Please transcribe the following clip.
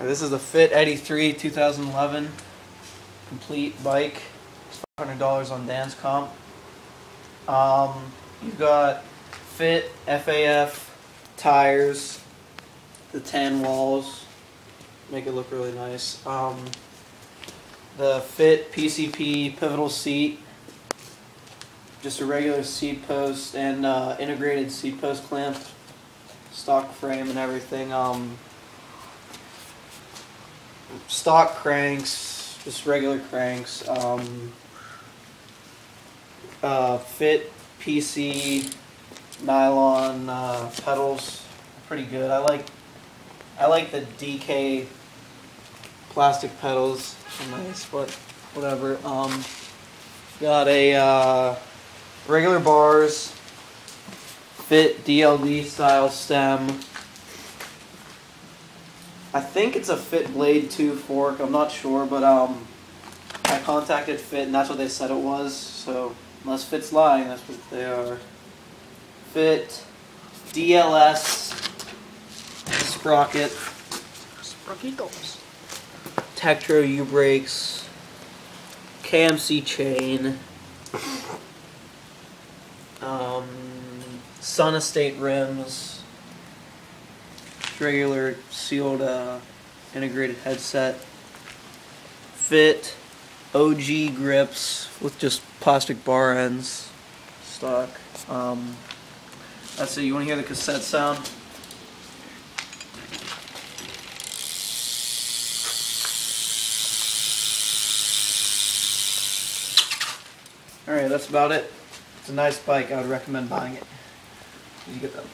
This is the Fit 83 2011 complete bike. It's $500 on Dan's Comp. You've got Fit FAF tires, the tan walls, make it look really nice. The Fit PCP pivotal seat, just a regular seat post and integrated seat post clamp, stock frame and everything. Stock cranks, just regular cranks. Fit PC nylon pedals, pretty good. I like the DK plastic pedals, they're nice, but whatever. Got a regular bars, Fit DLD style stem. I think it's a Fit Blade 2 fork, I'm not sure, but I contacted Fit and that's what they said it was, so unless Fit's lying, that's what they are. Fit DLS sprocket. Sprockitos. Tektro U-brakes. KMC chain. Sun Estate rims. Regular sealed integrated headset. Fit OG grips with just plastic bar ends, stock. That's it. You want to hear the cassette sound? Alright, that's about it. It's a nice bike. I would recommend buying it. You get that.